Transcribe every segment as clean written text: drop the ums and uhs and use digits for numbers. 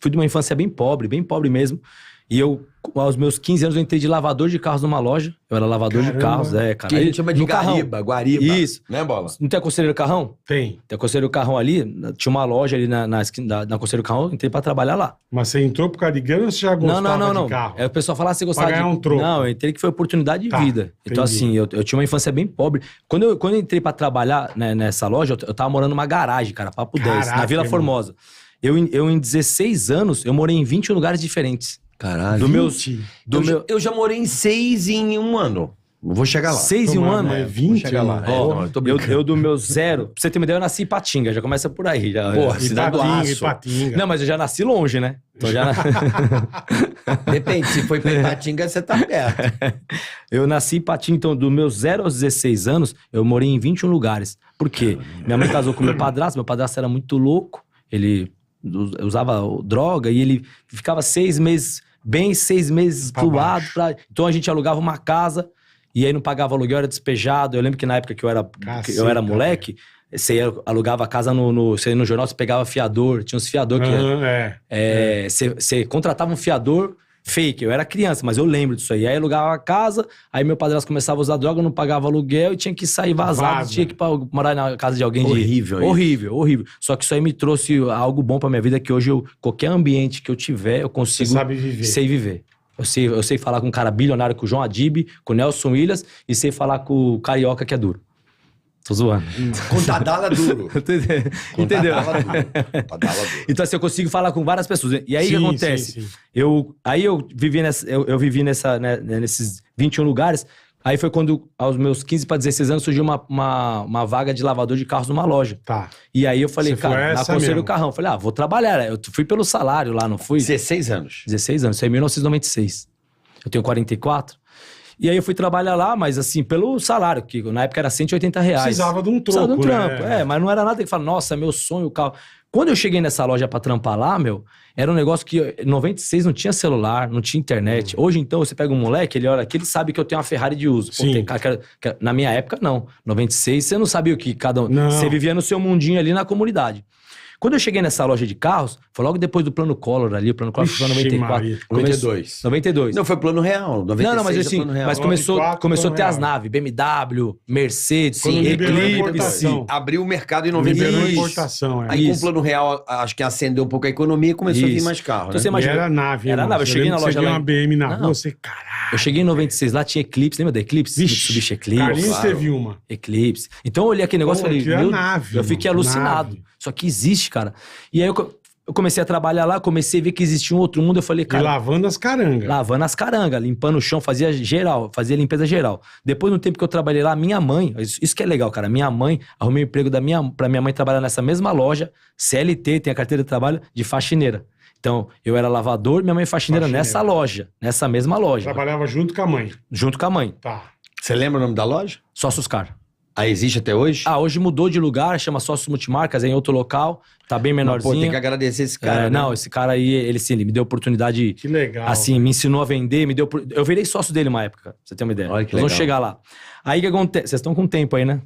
fui de uma infância bem pobre mesmo. E eu, aos meus 15 anos, eu entrei de lavador de carros numa loja. Eu era lavador de carros, cara. Que a gente chama de Guariba. Isso. Né, Bola? Não tem a Conselheiro Carrão? Tem. Tem a Conselheiro Carrão ali, tinha uma loja ali na esquina da Conselheiro Carrão, entrei pra trabalhar lá. Mas você entrou por causa de grana ou você já gostava de carro? Aí o pessoal falava, você gostava pra ganhar um troco. Não, eu entrei que foi oportunidade de vida. Então assim, eu tinha uma infância bem pobre. Quando eu entrei pra trabalhar, né, nessa loja, eu tava morando numa garagem, cara, papo 10, na Vila Formosa. Eu em 16 anos, eu morei em 20 lugares diferentes. Caralho. Eu já morei em 6 em um ano. Vou chegar lá. 6 em um ano? É 20? Chegar lá. Eu do meu 0... Pra você ter uma ideia, eu nasci em Ipatinga. Já começa por aí. Porra, cidade do aço. Ipatinga. Não, mas eu já nasci longe, né? Então já... Depende, se foi pra Ipatinga, você tá perto. Eu nasci em Ipatinga, então do meus 0 aos 16 anos, eu morei em 21 lugares. Por quê? Minha mãe casou com meu padrasto era muito louco. Ele usava droga e ele ficava 6 meses... Bem 6 meses pro lado. Então a gente alugava uma casa e aí não pagava aluguel, era despejado. Eu lembro que na época que eu era moleque, você alugava a casa você ia no jornal, você pegava fiador. Tinha uns fiador que... Você contratava um fiador fake. Eu era criança, mas eu lembro disso aí. Aí alugava a casa, aí meu padrasto começava a usar droga, não pagava aluguel e tinha que sair vazado. Tinha que morar na casa de alguém. Horrível. Só que isso aí me trouxe algo bom pra minha vida, que hoje qualquer ambiente que eu tiver, eu consigo... Você sabe viver. Sei viver. Eu sei falar com um cara bilionário, com o João Adib, com o Nelson Williams, e sei falar com o Carioca, que é duro. Tô zoando. Com Tadala duro. Entendeu? Tadala duro. Então, assim, eu consigo falar com várias pessoas. E aí, o que acontece? Sim. Eu vivi nesses 21 lugares. Aí foi quando, aos meus 15 para 16 anos, surgiu uma vaga de lavador de carros numa loja. Tá. E aí eu falei, cara, na Conselheiro Carrão. Falei, vou trabalhar. Eu fui pelo salário lá, não fui? 16 anos. 16 anos. Isso aí em 1996. Eu tenho 44. E aí eu fui trabalhar lá, mas assim, pelo salário, que na época era R$180. Precisava de um troco, Precisava de um trampo, né? mas não era nada que fala, nossa, meu sonho, o carro. Quando eu cheguei nessa loja pra trampar lá, era um negócio que em 96 não tinha celular, não tinha internet. Hoje, então, você pega um moleque, ele olha aqui, ele sabe que eu tenho uma Ferrari de uso. Pô, tem cara na minha época, não. 96, você não sabia o que cada um... Não. Você vivia no seu mundinho ali na comunidade. Quando eu cheguei nessa loja de carros, foi logo depois do Plano Collor ali, o Plano Collor foi em 94. 92. Não, foi Plano Real, 96 não, mas assim, Plano Real. mas começou a ter as naves, BMW, Mercedes, Eclipse. Abriu o mercado em 96. Liberou importação, Aí com o Plano Real, acho que acendeu um pouco a economia e começou a vir mais carro, então, né? você imagina, era nave, Era nave, eu cheguei na loja você lá. Você uma BM na rua, você, caralho. Eu cheguei em 96, lá tinha Eclipse, lembra da Eclipse? Mitsubishi Eclipse. Carlinhos teve uma. Eclipse. Então eu olhei aquele negócio e falei, nave, eu fiquei alucinado. Só que existe, cara. E aí eu comecei a trabalhar lá, comecei a ver que existia um outro mundo, eu falei, cara... E lavando as carangas. Lavando as carangas, limpando o chão, fazia limpeza geral. Depois, no tempo que eu trabalhei lá, minha mãe, isso que é legal, cara, minha mãe, arrumei um emprego pra minha mãe trabalhar nessa mesma loja, CLT, tem a carteira de trabalho, de faxineira. Então, eu era lavador, minha mãe faxineira nessa loja, nessa mesma loja. Trabalhava junto com a mãe. Junto com a mãe. Tá. Você lembra o nome da loja? Sócios Car. Existe até hoje? Hoje mudou de lugar, chama Sócios Multimarcas, é em outro local, tá bem menorzinho. Pô, tem que agradecer esse cara, né? Não, esse cara aí, ele me deu oportunidade... Que legal. Assim, me ensinou a vender, eu virei sócio dele uma época, pra você ter uma ideia. Olha que Nós legal. vamos chegar lá. Aí o que acontece? Vocês estão com tempo aí, né?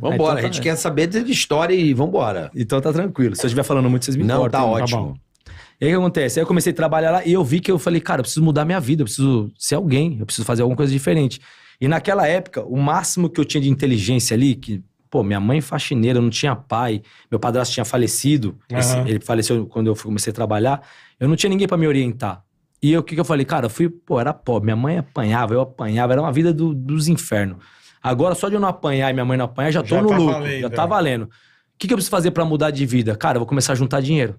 Vambora, a gente quer saber de história e vambora. Então tá tranquilo, se eu estiver falando muito, vocês me cortam. Não, tá ótimo. E aí o que acontece? Aí eu comecei a trabalhar lá e eu vi que eu falei, cara, eu preciso mudar minha vida, eu preciso ser alguém, eu preciso fazer alguma coisa diferente. E naquela época, o máximo que eu tinha de inteligência ali, que, minha mãe faxineira, eu não tinha pai, meu padrasto tinha falecido, ele faleceu quando eu comecei a trabalhar, eu não tinha ninguém pra me orientar. E o que eu falei? Cara, era pobre, minha mãe apanhava, eu apanhava, era uma vida dos infernos. Agora, só de eu não apanhar e minha mãe não apanhar, já tô no lucro, já tá valendo. O que eu preciso fazer pra mudar de vida? Cara, eu vou começar a juntar dinheiro.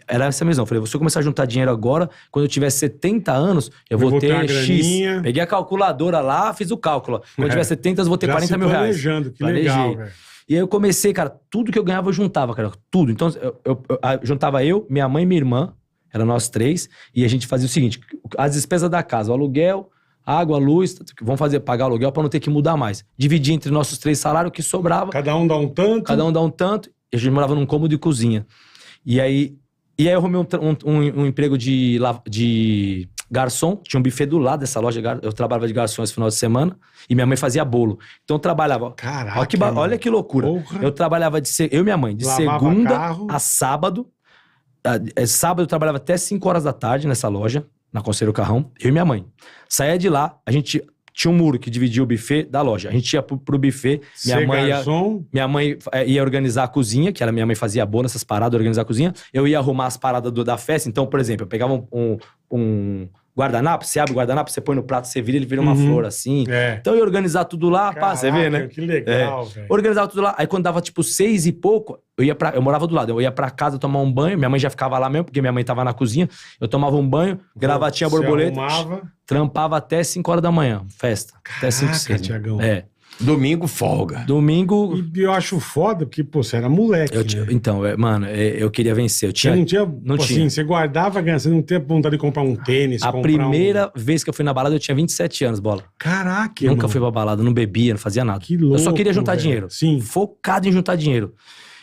Era essa a visão. Eu falei, se eu começar a juntar dinheiro agora, quando eu tiver 70 anos, eu vou ter X. Peguei a calculadora lá, fiz o cálculo. Quando eu tiver 70, eu vou ter 40 mil reais. Que legal, velho. E aí eu comecei, cara, tudo que eu ganhava eu juntava, cara, tudo. Então, eu juntava minha mãe e minha irmã, eram nós 3, e a gente fazia o seguinte, as despesas da casa, o aluguel, água, luz, vamos pagar aluguel para não ter que mudar mais. Dividir entre nossos 3 salários, o que sobrava. Cada um dá um tanto. E a gente morava num cômodo de cozinha. E aí eu arrumei um emprego de garçom, tinha um buffet do lado dessa loja, eu trabalhava de garçom esse final de semana, e minha mãe fazia bolo. Então eu trabalhava... Caraca, olha que loucura. Porra. Eu trabalhava eu e minha mãe, de segunda a sábado, Sábado eu trabalhava até 5 horas da tarde nessa loja, na Conselheiro Carrão, eu e minha mãe. Saía de lá, a gente tinha um muro que dividia o buffet da loja. A gente ia pro buffet, minha mãe ia organizar a cozinha, que minha mãe fazia boa nessas paradas, organizar a cozinha. Eu ia arrumar as paradas da festa. Então, por exemplo, eu pegava um guardanapo, você abre o guardanapo, você põe no prato, você vira, ele vira uma flor assim. Então eu ia organizar tudo lá, Caraca, você vê, né? Que legal, velho. Organizava tudo lá. Aí quando dava tipo 6 e pouco, eu morava do lado, eu ia pra casa tomar um banho, minha mãe já ficava lá mesmo, porque minha mãe tava na cozinha. Eu tomava um banho, gravatinha borboleta, trampava até 5 horas da manhã, festa. Caraca, até 5, 6. Tiagão. Domingo, folga. Domingo... E eu acho foda, porque, pô, você era moleque, né? Então, mano, eu queria vencer. Você não tinha... Assim, você guardava, você não tinha vontade de comprar um tênis, A primeira vez que eu fui na balada, eu tinha 27 anos, Bola. Caraca, Nunca fui pra balada, não bebia, não fazia nada. Que louco, eu só queria juntar dinheiro. Sim. Focado em juntar dinheiro.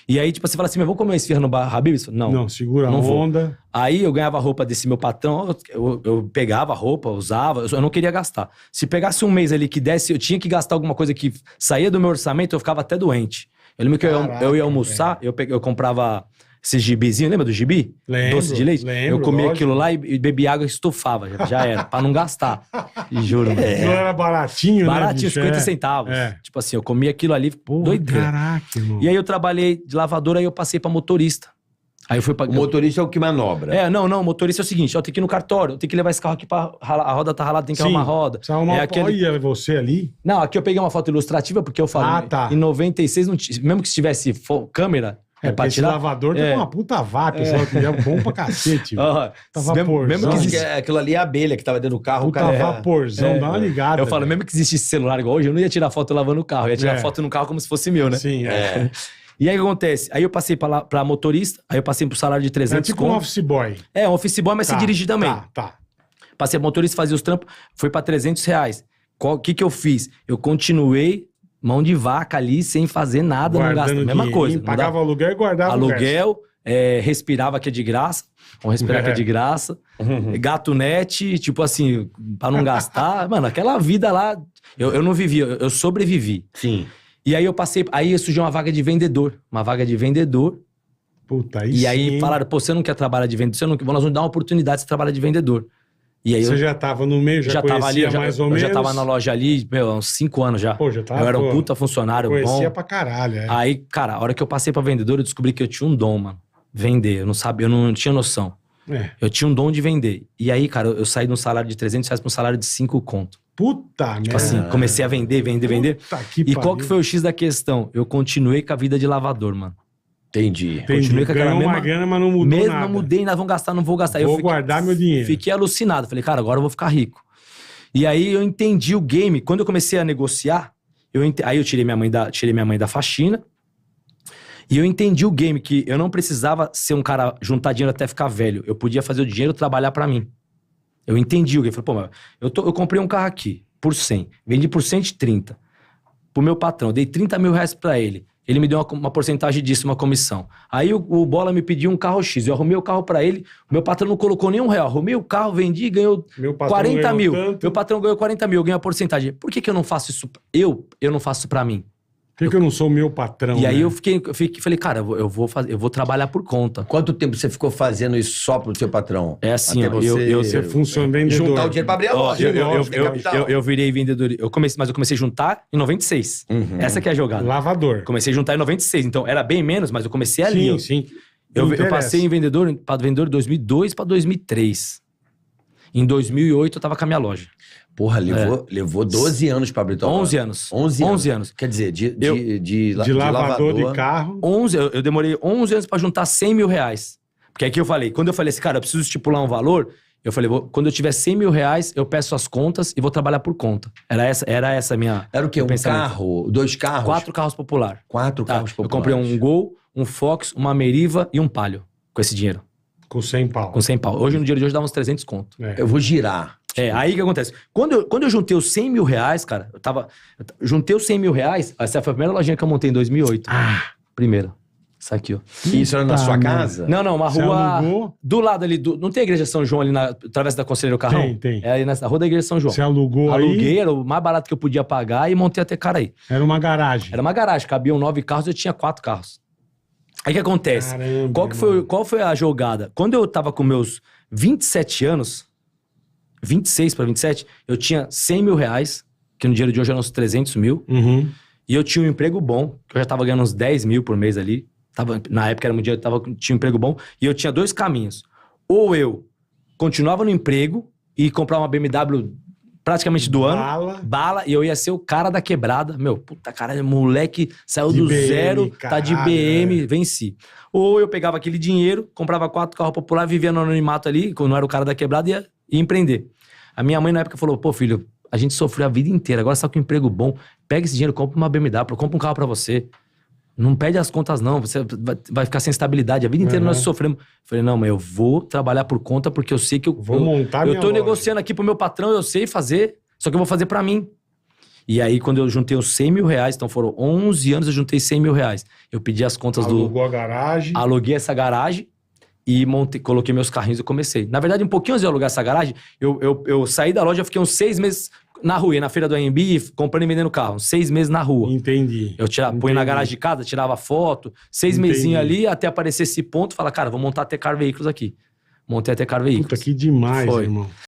E aí, tipo, você fala assim, mas vou comer uma esfirra no bar Habib's? Não, segura a onda. Aí eu ganhava roupa desse meu patrão, eu pegava a roupa, usava, eu não queria gastar. Se pegasse um mês ali que desse, eu tinha que gastar alguma coisa que saía do meu orçamento, eu ficava até doente. Eu lembro que eu ia almoçar, eu comprava esses gibizinhos, lembra do gibi? Lembro, doce de leite? Lembro, eu comia lógico. aquilo lá e bebia água e estufava, já era, pra não gastar. Juro. Aquilo era baratinho, Baratinho, né? 50 centavos. Tipo assim, eu comia aquilo ali, doideira. Caraca, irmão. E aí eu trabalhei de lavadora, aí eu passei pra motorista. Aí eu fui pra... O motorista é o que manobra. Não, o motorista é o seguinte, eu tenho que ir no cartório, eu tenho que levar esse carro aqui pra ralar, a roda tá ralada, tem que arrumar a roda. Precisa arrumar Olha você ali. Não, aqui eu peguei uma foto ilustrativa, porque eu falo, em 96, mesmo que se tivesse câmera, pra esse tirar... lavador tem uma puta vaca, é bom pra cacete. Mesmo que existe... Aquilo ali é a abelha que tava dentro do carro. Puta vaporzão, dá uma ligada. Eu falo, mesmo que existisse celular igual hoje, eu não ia tirar foto lavando o carro, eu ia tirar foto no carro como se fosse meu, né? Sim, E aí o que acontece? Aí eu passei pra motorista, aí eu passei pro salário de 300 tipo um office boy. Um office boy, mas você dirige também. Tá. Passei pro motorista, fazia os trampos, foi pra 300 reais. O que eu fiz? Eu continuei mão de vaca ali, sem fazer nada, não gastava. Mesma coisa. Pagava aluguel e guardava aluguel, respirava que é de graça. Vamos respirar que é de graça. Gato net, tipo assim, pra não gastar. Mano, aquela vida lá, eu não vivi, eu sobrevivi. Sim. E aí eu passei, aí surgiu uma vaga de vendedor. Puta, aí falaram, pô, você não quer trabalhar de vendedor? Nós vamos dar uma oportunidade de você trabalhar de vendedor. E aí você já tava no meio, já conhecia tava ali, mais ou menos? Eu já tava na loja ali, há uns 5 anos já. Pô, já tava, eu era um puta funcionário bom. Conhecia pra caralho, Aí, cara, a hora que eu passei pra vendedor, eu descobri que eu tinha um dom, mano. Vender, eu não sabia, eu não tinha noção. Eu tinha um dom de vender. E aí, cara, eu saí de um salário de 300 reais pra um salário de 5 conto. Puta merda. Assim, comecei a vender. E qual que foi o X da questão? Eu continuei com a vida de lavador, mano. Entendi. Continuei com aquela mesma grana, mas não mudou nada. Não mudei nada, não vou gastar. Vou guardar meu dinheiro. Fiquei alucinado. Falei, cara, agora eu vou ficar rico. E aí eu entendi o game. Quando eu comecei a negociar, aí eu tirei minha mãe da faxina. E eu entendi o game, que eu não precisava ser um cara, juntar dinheiro até ficar velho. Eu podia fazer o dinheiro trabalhar pra mim. Eu entendi o game. Falei, pô, mas eu comprei um carro aqui por 100. Vendi por 130 pro meu patrão. Eu dei 30 mil reais pra ele. Ele me deu uma porcentagem disso, uma comissão. Aí o Bola me pediu um carro X. Eu arrumei o carro pra ele. O meu patrão não colocou nem R$1. Arrumei o carro, vendi e ganhou 40 mil. Meu patrão ganhou 40 mil, eu ganhei a porcentagem. Por que eu não faço isso? Eu não faço isso pra mim. Por que eu não sou meu patrão? E aí eu falei, cara, eu vou trabalhar por conta. Quanto tempo você ficou fazendo isso só pro seu patrão? É assim, você funciona vendedor. Juntar o dinheiro pra abrir a loja. Eu virei vendedor. Mas eu comecei a juntar em 96. Essa que é a jogada. Lavador. Comecei a juntar em 96. Então era bem menos, mas eu comecei ali. Sim. Eu passei em vendedor de 2002 pra 2003. Em 2008 eu tava com a minha loja. Porra, levou 12 anos pra abrir tua 11 anos. 11 anos. Quer dizer, de lavador de carro. 11, eu demorei 11 anos pra juntar 100 mil reais. Porque aqui quando eu falei assim, cara, eu preciso estipular um valor, eu falei, quando eu tiver 100 mil reais, eu peço as contas e vou trabalhar por conta. Era essa a minha... Era o quê? Um carro? 2 carros? 4 carros popular. 4 carros populares. Eu comprei um Gol, um Fox, uma Meriva e um Palio com esse dinheiro. Com 100 pau. Com 100 pau. Hoje, no dinheiro de hoje, dá uns 300 conto. Eu vou girar. Aí o que acontece? Quando eu juntei os 100 mil reais, cara, juntei os 100 mil reais, essa foi a primeira lojinha que eu montei em 2008. Primeira. Isso aqui, ó. Isso era na sua casa? Não, uma rua do lado ali, não tem a igreja São João ali na travessa da Conselheiro Carrão? Tem. É ali na rua da igreja São João. Você alugou aí? Aluguei, era o mais barato que eu podia pagar e montei até cara aí. Era uma garagem. Era uma garagem, cabiam 9 carros, eu tinha 4 carros. Aí o que acontece? Caramba, Qual foi a jogada? Quando eu tava com meus 27 anos, 26 para 27, eu tinha 100 mil reais, que no dinheiro de hoje eram uns 300 mil. Uhum. E eu tinha um emprego bom, que eu já tava ganhando uns 10 mil por mês ali. Na época era um dia, tinha um emprego bom. E eu tinha 2 caminhos. Ou eu continuava no emprego e comprava uma BMW praticamente do ano. Bala. E eu ia ser o cara da quebrada. Meu, puta caralho, moleque saiu do zero, tá de BM, venci. Ou eu pegava aquele dinheiro, comprava 4 carros populares, vivia no anonimato ali, quando não era o cara da quebrada, ia empreender. A minha mãe na época falou, pô filho, a gente sofreu a vida inteira, agora você tá com um emprego bom, pega esse dinheiro, compra uma BMW, compra um carro pra você. Não pede as contas não, você vai ficar sem estabilidade, a vida inteira nós sofremos. Eu falei, não, mas eu vou trabalhar por conta porque eu sei que eu tô negociando aqui pro meu patrão, eu sei fazer, só que eu vou fazer pra mim. E aí quando eu juntei os 100 mil reais, então foram 11 anos eu juntei 100 mil reais. Eu pedi as contas Alugou a garagem. Aluguei essa garagem e coloquei meus carrinhos e comecei. Na verdade, um pouquinho antes de eu alugar essa garagem, eu saí da loja, eu fiquei uns 6 meses na rua, na feira do AMB, comprando e vendendo carro. 6 meses na rua. Entendi. Eu põe na garagem de casa, tirava foto, 6 mesinhos ali, até aparecer esse ponto, falar, cara, vou montar a Tecar Veículos aqui. Montei a Tecar Veículos. Puta, que demais, irmão.